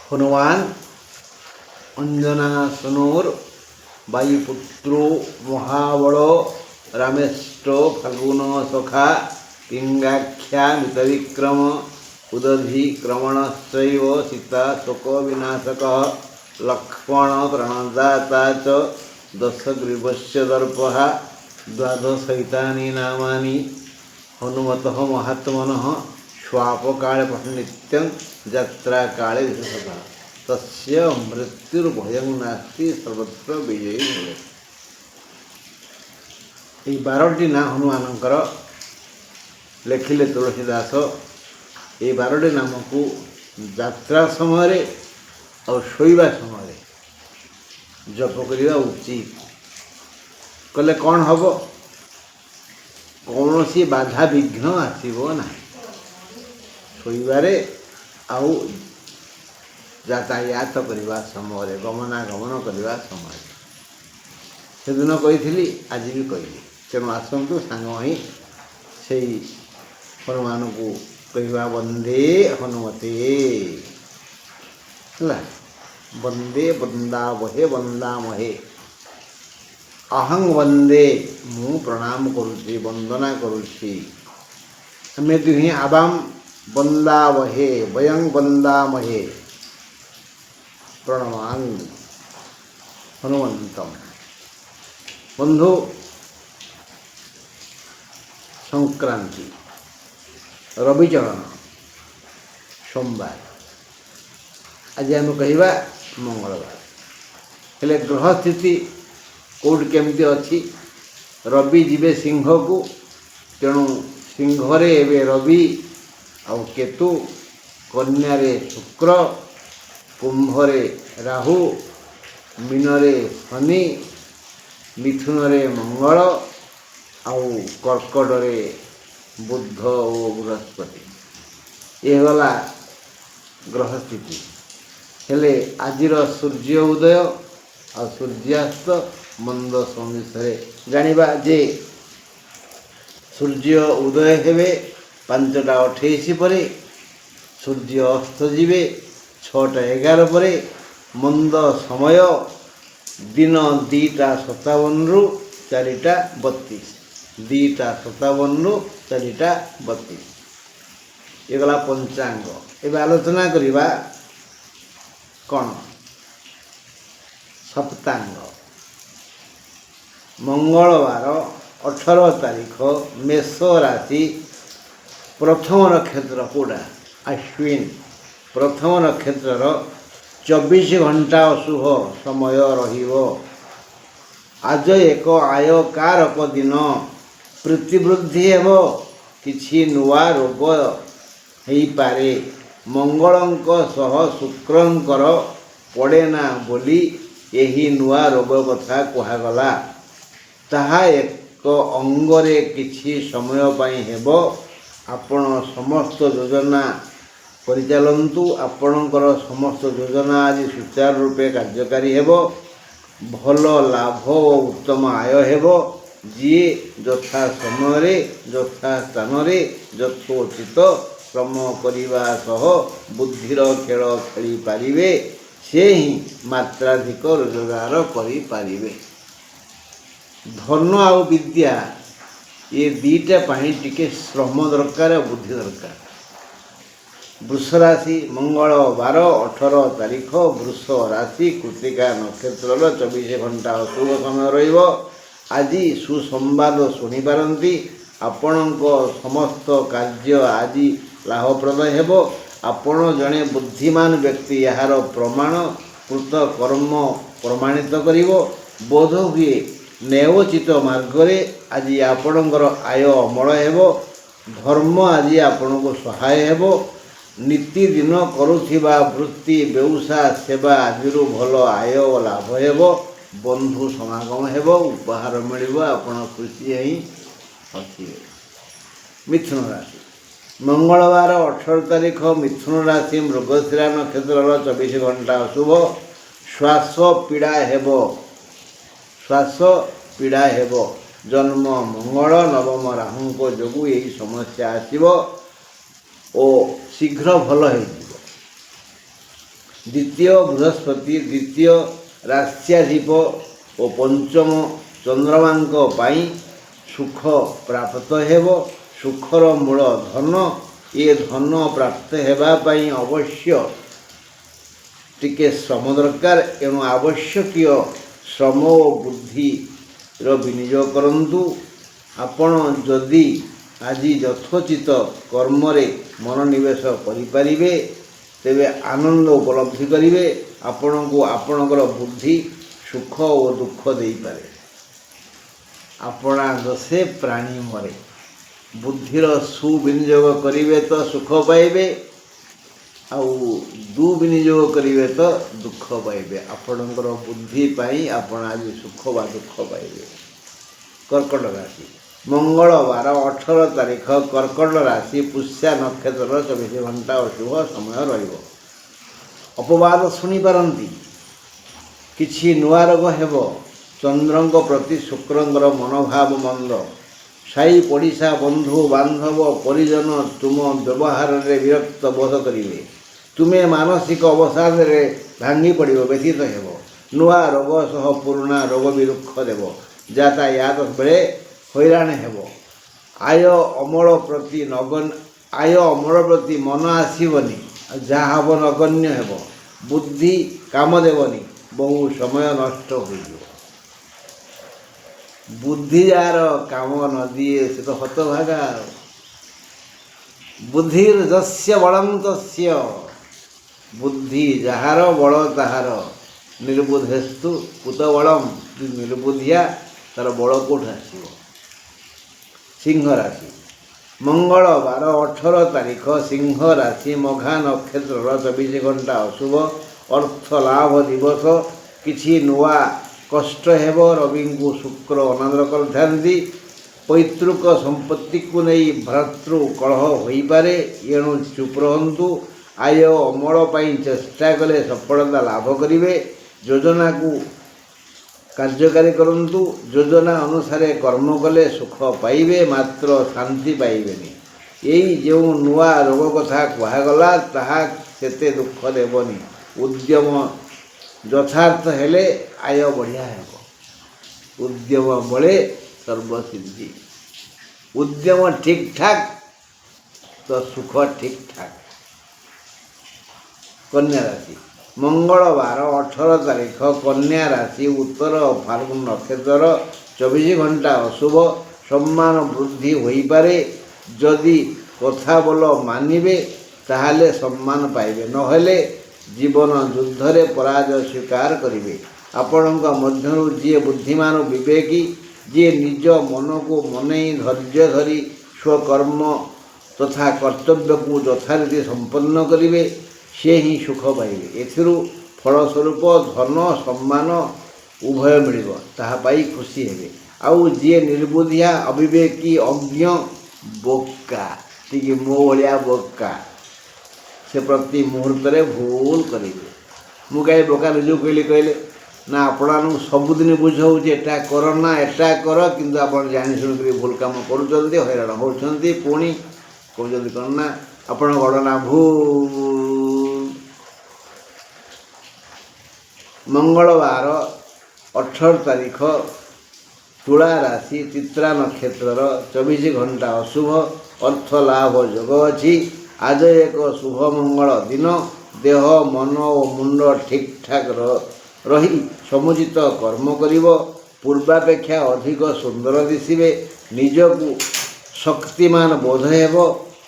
हनुमान अंजनासनोर वायुपुत्रो महाबलो रामेष्टो फाल्गुन सखा पिंगाख्या मितविक्रम उदधिक्रमणश्चैव सीता शोक विनाशक लक्ष्मण प्रणदाता च दशग्रीवस्य दर्पः द्वादशैतानि नामानि हनुमतः महात्मनः श्वापकाले नित्यं यात्रा काले विशेषतः तस्य मृत्युर्भयं नास्ति सर्वत्र विजयी मिले। ये 12टी ना हनुमानंकर लेखिले तुलसीदास। ये 12टी नाम को यात्रा समय और शोइबा समय जप करवा उचित कले कौन हम कौन सी बाधा विघ्न आसब ना शोइबारे आउ यातायात करने समय गमनागमन करने समय से दिन कही आज भी कहली तेणु आसतु सांग ही से हनुमान को कहवा वंदे हनुमते है वंदे वंदावहे वंदामहे अहं वंदे मु प्रणाम करुच्ची वंदना करुच्ची हमें दुहे आवाम वंदावहे वयं वंदामहे प्रणमामि हनुमंतम। बंधु संक्रांति रविचरण सोमवार आज आम कहवा मंगलवार हेले ग्रह स्थिति कौट केमती अच्छी रवि जीवे सिंह को तेणु सिंह रे एवं रवि आउ केतु कन्या रे शुक्र कुंभ रे राहु मीन रे शनि मिथुन रे मंगल आउ कर्कट रे बुध और बृहस्पति ये गला ग्रह स्थिति हेले आजिर सूर्य उदय और सूर्यास्त मंद संदेशे जानिबा जे सूर्य उदय हेबे 5टा 28 परे सूर्य अस्त जीवे 6टा 11 परे मंद समय दिन 2टा 57 रु 4टा 32 2टा 57 रु 4टा 32 ये गला पंचांग। एवं आलोचना करिबा कौन सप्तांग। मंगलवार 18 तारीख मेष राशि प्रथम नक्षत्र कौटा अश्विन प्रथम नक्षत्र 24 घंटा अशुभ समय रहिबो। आज एक आयकारक दिन प्रतिवृद्धि हेब किछि नुआ रोग हेई पारे मंगलंक सह शुक्रंकर पड़ेना बोली यही नुआ रोग कथा कहगला ताहा एक अंगरे किछि समय पाई हेबो। आपण समस्त योजना परिचालन्तु आपणकर समस्त योजना आज सुचारू रूपे कार्यकारी हेबो। भल लाभ और उत्तम आय हेबो। जी यथा समय यथा स्थान यथोचित श्रम करने सह बुद्धिर खेल खेली पारिबे से ही मात्राधिक रोजगार करि पारिबे। धन आउ विद्या ये दीटा पाई टिके श्रम दरकार बुद्धि दरकार। वृष राशि मंगलवार 18 तारीख वृष राशि कृतिका नक्षत्र 24 घंटा अशुभ समय रहिबो। आज सुसंवाद शुणी पारंती आपणक समस्त कार्य आज लाभप्रद हेबो। आपण जड़े बुद्धिमान व्यक्ति यार प्रमाण कृत कर्म प्रमाणित करिवो। बोध हुए नेवचित मार्गरे आज आपणकर आय अमल हेबो। धर्म आज आपण को सहाय हेबो। नीति दिन करुथिबा वृत्ति व्यवसाय सेवा आदि भल आय और लाभ हेबो। बंधु समागम हेबो उपहार मिलिबो आपण खुशी ही हसिबे। मिथुन राशि मंगलवार 18 तारीख मिथुन राशि मृगशिरा नक्षत्र 24 घंटा अशुभ। श्वास पीड़ा हेबो श्वास पीड़ा हेबो। जन्म मंगल नवम राहु को जोगु यही समस्या आसिबो ओ शीघ्र भल हो द्वितीय बृहस्पति द्वितीय राष्ट्याधिप और पंचम चंद्रमांक पाई सुख प्राप्त हेब। सुखर मूल धन। ये धन प्राप्त हेबाई अवश्य टिके श्रम दरकार। एणु आवश्यकीय श्रम और बुद्धिर विनियोग करंतु। आपण जदि आज यथोचित कर्म मनोनिवेश करिपारिबे तेबे आनंद उपलब्धि करिवे। आपण को आपणकर बुद्धि सुख और दुख दे पारे। आपणा दशे प्राणी मरे। बुद्धिर सुविनियोग करिवे तो सुख पाइबे, आउ दुविनियोग करिवे तो दुख पाइबे। आपणकर बुद्धि पाई आपण आज सुख व दुख पाइबे। कर्कट राशि मंगलवार 18 तारीख कर्कट राशि पुष्या नक्षत्र 24 घंटा अशुभ समय रहिबो। अपवाद शुणी पारंती। किछि नुआ रोग हेब। चंद्रंक प्रति शुक्रंकर मनोभाव मंद। साई पड़िशा बंधु बांधव परिजन तुम व्यवहार रे विरक्त बोध करिवे। तुमे मानसिक अवसाद रे भांगी पड़िबो, व्यथित हेब। नुआ रोग सह पुराणा रोग विरुक्ष देव। यातायात बेले हैराण हेब। आय अमल प्रति मन आसबनी। जहाँ हम नगण्य हेब। बुद्धि काम देवनी। बहु समय नष्ट हो। बुद्धि जार काम न दिए से तो हतभागा। बुद्धिर जस्य बलम तस्य। बुद्धि जार बल ताहार। निर्बुद्धेस्तु कुत बलम। निर्बुद्धिया तार बल कौट आसो। सिंह राशि मंगलवार 18 तारीख सिंह राशि मघा नक्षत्र 24 घंटा अशुभ अर्थ लाभ दिवस। किछि नुआ कष्ट हेब। रवि को शुक्र अनादर करथांती। पैतृक संपत्ति को नहीं भ्रातृ कलह होई पारे। एणु चुप रहंतु। आय अमल पाई चेष्टा कले सफलता लाभ करिवे। योजना को कार्यकारी करंतु। योजना अनुसार कर्म कले सुख पाइबे, मात्र शांति पाइबेनी। यही जो नुआ रोग कथा कहगला ताहा सेते दुख देवनी। उद्यम यथार्थ हेले आय बढ़िया हेब। उद्यम बड़े सर्वसिद्धि। उद्यम ठीक ठाक तो सुख ठीक ठाक। कन्या राशि मंगलवार 18 तारीख कन्या राशि उत्तर फाल्गुन नक्षत्र 24 घंटा अशुभ सम्मान वृद्धि होई पारे। जदि कथा बोल मानिबे ताहाले सम्मान पाइबे, नहेले जीवन युद्धरे पराजय स्वीकार करिवे। आपणक मध्यरु जी बुद्धिमान विवेकी, जी निज मन को मनई धैर्य धरी स्वकर्म तथा कर्तव्य को यथारीति संपन्न करिवे, से ही सुख पाइबे। एथिरु फलस्वरूप धन सम्मान उभय मिलिब, ताहा पाई खुशी हेबे। आउ जी निर्बुद्धिया अविवेकी अज्ञ बोका, टिके मो भलिया बोका, से प्रति मुहूर्त भूल करेंगे। मु कहीं बोका निजू कहले ना आपण सबुदिन बुझाऊँ एटा कर ना एटा कर, किंतु आप जानी शुणुक भूल कम कर हैरान होती। पुणी कहते कौन ना आपण गणना भूल। मंगलवार 18 तारीख तुला राशि चित्रा नक्षत्र 24 घंटा अशुभ अर्थ लाभ योग अच्छी। आज एक शुभ मंगल दिन। देह मन और मुंड ठीक ठाक रही समुचित कर्म करिवो। पूर्वापेक्षा अधिक सुंदर दिशिबे। निजकु शक्तिमान बोध हेब।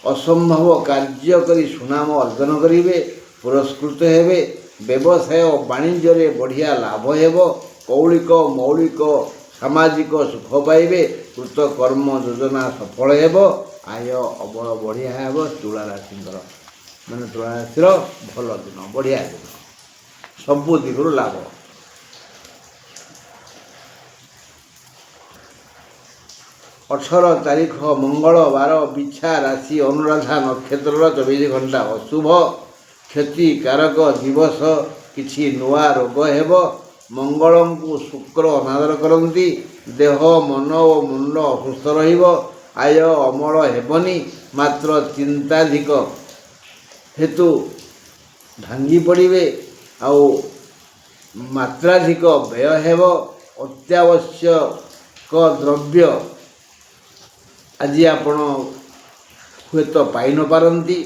असंभव कार्य करी सुनाम अर्जन करिवे, पुरस्कृत हेबे। व्यवसाय और वाणिज्य रे बढ़िया लाभ हेब। कौलिक मौलिक सामाजिक सुख पाइबे। कृत कर्म योजना सफल हेब। आय अबल बढ़िया हेब। तुला राशि माने तुला राशि भल दिन, बढ़िया दिन, सबु दिगरु लाभ। अठारह तारीख मंगलवार बिछा राशि अनुराधा नक्षत्र 24 घंटा अशुभ क्षतिकारक दिवस। किछि नुआ रोग हेब। मंगल को शुक्र अनादर करती। देह मन और मुंड असुस्थ रहिबो। आय अमल हेबनी, मात्र चिंताधिक हेतु ଭାଙ୍ଗି ପଡ଼ିବେ ଆଉ ମାତ୍ରାଧିକ ବ୍ୟୟ ହେବ। ଅତ୍ୟାବଶ୍ୟକ ଦ୍ରବ୍ୟ ଆଜି ଆପଣ ହୁଏତ ପାଇନପାରନ୍ତି।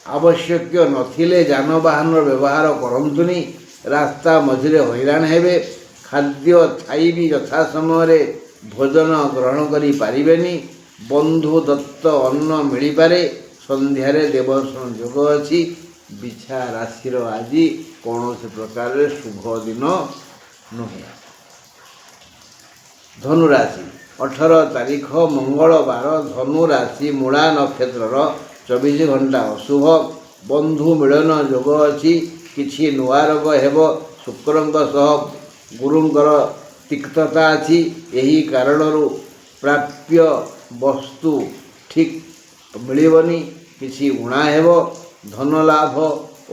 ଆବଶ୍ୟକୀୟ ନଥିଲେ ଯାନବାହନର ବ୍ୟବହାର କରନ୍ତୁନି। ରାସ୍ତା ମଝିରେ ହଇରାଣ ହେବେ। ଖାଦ୍ୟ ଥାଇ ବି ଯଥା ସମୟରେ ଭୋଜନ ଗ୍ରହଣ କରିପାରିବେନି। ବନ୍ଧୁ ଦତ୍ତ ଅନ୍ନ ମିଳିପାରେ। ସନ୍ଧ୍ୟାରେ ଦେବଦର୍ଶନ ଯୋଗ ଅଛି। ବିଛା ରାଶିର ଆଜି କୌଣସି ପ୍ରକାରରେ ଶୁଭ ଦିନ ନୁହେଁ। ଧନୁରାଶି 18 ତାରିଖ ମଙ୍ଗଳବାର। ଧନୁ ରାଶି ମୂଳା ନକ୍ଷତ୍ରର 24 ଘଣ୍ଟା ଅଶୁଭ। ବନ୍ଧୁ ମିଳନ ଯୋଗ ଅଛି। କିଛି ନୂଆ ରୋଗ ହେବ। ଶୁକ୍ରଙ୍କ ସହ ଗୁରୁଙ୍କର ତିକ୍ତତା ଅଛି। ଏହି କାରଣରୁ ପ୍ରାପ୍ୟ ବସ୍ତୁ ଠିକ୍ ମିଳିବନି। କିଛି ଊଣା ହେବ। ଧନ ଲାଭ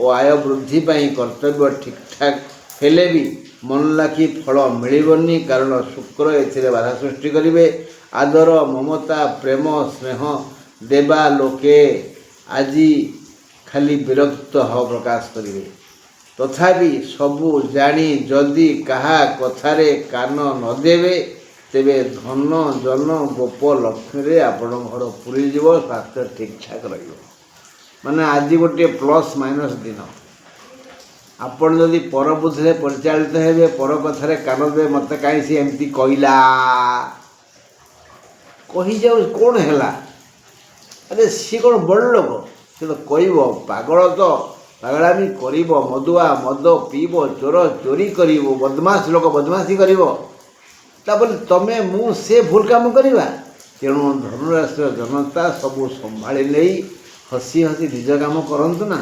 ଓ ଆୟ ବୃଦ୍ଧି ପାଇଁ କର୍ତ୍ତବ୍ୟ ଠିକ୍ଠାକ୍ ହେଲେ ବି ମନଲାଖି ଫଳ ମିଳିବନି, କାରଣ ଶୁକ୍ର ଏଥିରେ ବାଧା ସୃଷ୍ଟି କରିବେ। ଆଦର ମମତା ପ୍ରେମ ସ୍ନେହ ଦେବା ଲୋକେ ଆଜି ଖାଲି ବିରକ୍ତ ଭାବ ପ୍ରକାଶ କରିବେ। ତଥାପି ସବୁ ଜାଣି ଯଦି କାହା କଥାରେ କାନ ନ ଦେବେ ତେବେ ଧନ ଜନ ଗୋପ ଲକ୍ଷ୍ମୀରେ ଆପଣଙ୍କ ଘର ପୁରିଯିବ। ସ୍ୱାସ୍ଥ୍ୟ ଠିକ୍ଠାକ୍ ରହିବ। ମାନେ ଆଜି ଗୋଟିଏ ପ୍ଲସ୍ ମାଇନସ୍ ଦିନ। ଆପଣ ଯଦି ପର ବୁଦ୍ଧିରେ ପରିଚାଳିତ ହେବେ, ପର କଥାରେ କାନ ଦେବେ, ମୋତେ କାହିଁ ସେ ଏମିତି କହିଲା, କହିଯାଉ କ'ଣ ହେଲା, ଆରେ ସିଏ କ'ଣ ବଡ଼ ଲୋକ, ସେ ତ କହିବ। ପାଗଳ ତ ପାଗଳାମି କରିବ। ମଦୁଆ ମଦ ପିଇବ। ଚୋର ଚୋରି କରିବ। ବଦମାସ ଲୋକ ବଦମାସି କରିବ। ତାପରେ ତମେ ମୁଁ ସେ ଭୁଲ କାମ କରିବା। ତେଣୁ ଧନୁରାଶିର ଜନତା ସବୁ ସମ୍ଭାଳି ନେଇ ହସି ହସି ନିଜ କାମ କରନ୍ତୁ ନା।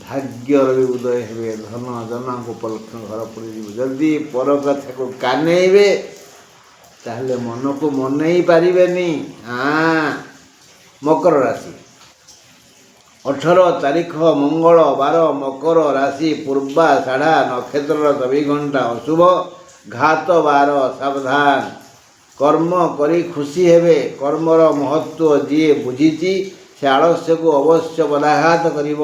ଭାଗ୍ୟର ବି ଉଦୟ ହେବେ। ଧନ ଜନ ଗୋପଲକ୍ଷ୍ମୀ ଘର ପୁରିଯିବ। ଯଦି ପର କଥାକୁ କାନେଇବେ ତାହେଲେ ମନକୁ ମନେଇ ପାରିବେନି। ମକର ରାଶି 18 ତାରିଖ ମଙ୍ଗଳବାର। ମକର ରାଶି ପୂର୍ବାଷାଢ଼ା ନକ୍ଷତ୍ରର 24 ଘଣ୍ଟା ଅଶୁଭ। ଘାତ ବାର, ସାବଧାନ। କର୍ମ କରି ଖୁସି ହେବେ। କର୍ମର ମହତ୍ତ୍ୱ ଯିଏ ବୁଝିଛି ସେ ଆଳସ୍ୟକୁ ଅବଶ୍ୟ ପଦାଘାତ କରିବ।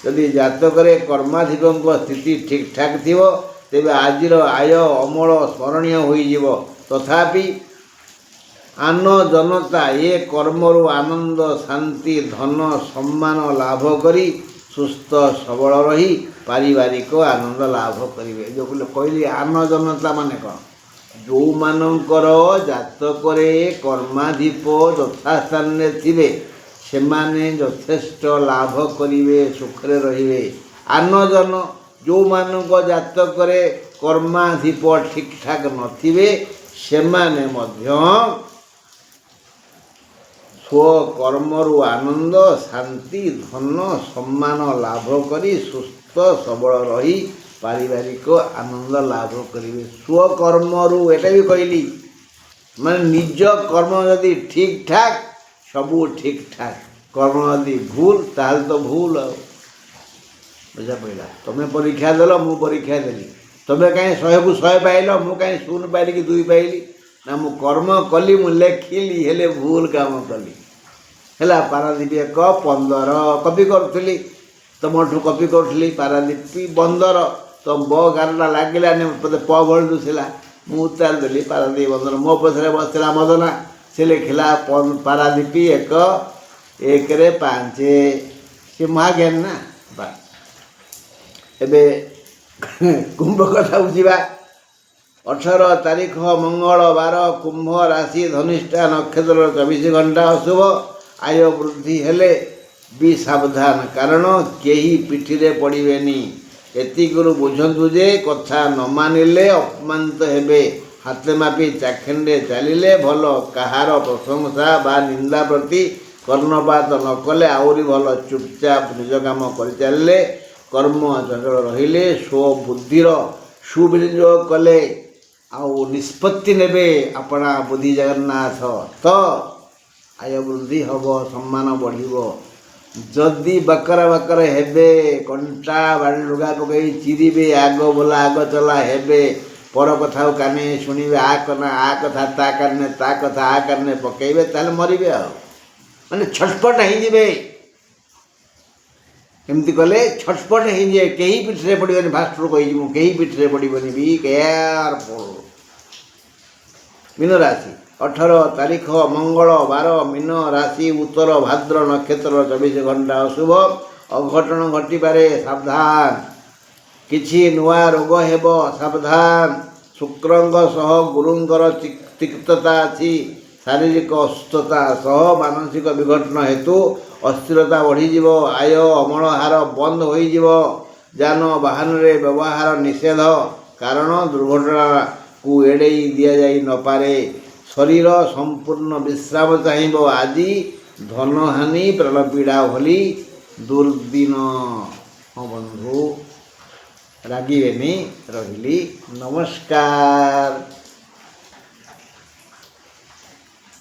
ଯଦି ଜାତକରେ କର୍ମାଧିପଙ୍କ ସ୍ଥିତି ଠିକ୍ଠାକ୍ ଥିବ ତେବେ ଆଜିର ଆୟ ଅମଳ ସ୍ମରଣୀୟ ହୋଇଯିବ। ତଥାପି ଆନ ଜନତା ଏ କର୍ମରୁ ଆନନ୍ଦ ଶାନ୍ତି ଧନ ସମ୍ମାନ ଲାଭ କରି ସୁସ୍ଥ ସବଳ ରହି ପାରିବାରିକ ଆନନ୍ଦ ଲାଭ କରିବେ। ଯେଉଁ କହିଲି ଆନ ଜନତା ମାନେ କ'ଣ? ଯେଉଁମାନଙ୍କର ଜାତକରେ କର୍ମାଧିପ ଯଥାସ୍ଥାନରେ ଥିବେ ସେମାନେ ଯଥେଷ୍ଟ ଲାଭ କରିବେ, ସୁଖରେ ରହିବେ। ଆନଜନ ଯେଉଁମାନଙ୍କ ଜାତକରେ କର୍ମାଧିପ ଠିକ୍ଠାକ୍ ନଥିବେ ସେମାନେ ମଧ୍ୟ ସ୍ୱକର୍ମରୁ ଆନନ୍ଦ ଶାନ୍ତି ଧନ ସମ୍ମାନ ଲାଭ କରି ସୁସ୍ଥ ସବଳ ରହି ପାରିବାରିକ ଆନନ୍ଦ ଲାଭ କରିବେ। ସ୍ୱକର୍ମରୁ ଏଟା ବି କହିଲି, ମାନେ ନିଜ କର୍ମ ଯଦି ଠିକ୍ଠାକ୍ ସବୁ ଠିକ୍ଠାକ୍। କର୍ମ ଯଦି ଭୁଲ ତାହେଲେ ତ ଭୁଲ। ଆଉ ବୁଝା ପଡ଼ିଲା। ତମେ ପରୀକ୍ଷା ଦେଲ, ମୁଁ ପରୀକ୍ଷା ଦେଲି। ତମେ କାହିଁ 100କୁ 100 ପାଇଲ, ମୁଁ କାହିଁ 0 ପାଇଲି କି 2 ପାଇଲି? ନା ମୁଁ କର୍ମ କଲି, ମୁଁ ଲେଖିଲି, ହେଲେ ଭୁଲ କାମ କଲି। ହେଲା ପାରାଦୀପ 1:15 କପି କରୁଥିଲି, ତମଠୁ କପି କରୁଥିଲି। ପାରାଦୀପ ବନ୍ଦର ତ ବ ଗାରଟା ଲାଗିଲାନି, ମୋତେ ପ ଭଳି ଦୁସିଲା। ମୁଁ ଉତ୍ତାର ଦେଲି ପାରାଦୀପ ବନ୍ଦର। ମୋ ପଛରେ ବସିଥିଲା ମଦନା, ସେ ଲେଖିଲା ପାରାଦୀପ 1:1-5। ସେ ମହାଜ୍ଞାନୀ ନା। ଏବେ କୁମ୍ଭ କଥା ବୁଝିବା। 18 ତାରିଖ ମଙ୍ଗଳବାର। କୁମ୍ଭ ରାଶି ଧନିଷ୍ଠା ନକ୍ଷତ୍ରର 24 ଘଣ୍ଟା ଅଶୁଭ। ଆୟ ବୃଦ୍ଧି ହେଲେ ବି ସାବଧାନ, କାରଣ କେହି ପିଠିରେ ପଡ଼ିବେନି। ଏତିକିରୁ ବୁଝନ୍ତୁ ଯେ କଥା ନ ମାନିଲେ ଅପମାନିତ ହେବେ। ହାତେ ମାପି ଚାଖେଣ୍ଡେ ଚାଲିଲେ ଭଲ। କାହାର ପ୍ରଶଂସା ବା ନିନ୍ଦା ପ୍ରତି କର୍ଣ୍ଣପାତ ନ କଲେ ଆହୁରି ଭଲ। ଚୁପଚାପ ନିଜ କାମ କରିଚାଲିଲେ, କର୍ମ ଚଞ୍ଚଳ ରହିଲେ, ସ୍ୱବୁଦ୍ଧିର ସୁବିନିଯୋଗ କଲେ ଆଉ ନିଷ୍ପତ୍ତି ନେବେ ଆପଣା ବୁଦ୍ଧି ଜଗନ୍ନାଥ, ତ ଆୟ ବୃଦ୍ଧି ହେବ, ସମ୍ମାନ ବଢ଼ିବ। ଯଦି ବକର ବକର ହେବେ, କଣ୍ଟା ବାଡ଼ି ଲୁଗା ପକାଇ ଚିରିବେ, ଆଗ ବୋଲା ଆଗ ଚଲା ହେବେ, ପର କଥାକୁ କାନେ ଶୁଣିବେ, ଆ କଥା ତା କାନେ, ତା କଥା ଆ କାନେ ପକାଇବେ, ତାହେଲେ ମରିବେ। ଆଉ ମାନେ ଛଟପଟ ହେଇଯିବେ। एमती कले छटपट हो कहीं पिठरे पड़ोनी फास्ट कही कहीं पिठरे पड़ोनी भी केयरफुल। मीन राशि 18 तारीख मंगलवार मीन राशि उत्तर भाद्र नक्षत्र 24 घंटा अशुभ अघटन घटिपारे सावधान किछि नुआ रोग हेब सावधान शुक्रंग सह गुरुंगर तिक्तता अच्छी शारीरिक असुस्थता सह मानसिक विघटन हेतु अस्थिरता बढ़ीज आय अमल हार बंद हो जान वाहन रे व्यवहार निषेध कारण दुर्घटना को एड़े दि जाई न पारे शरीर संपूर्ण विश्राम चाहिए आज धनहानि प्राणपीड़ा भली दुर्दिन। हाँ बंधु रागिबेनी रहिली नमस्कार।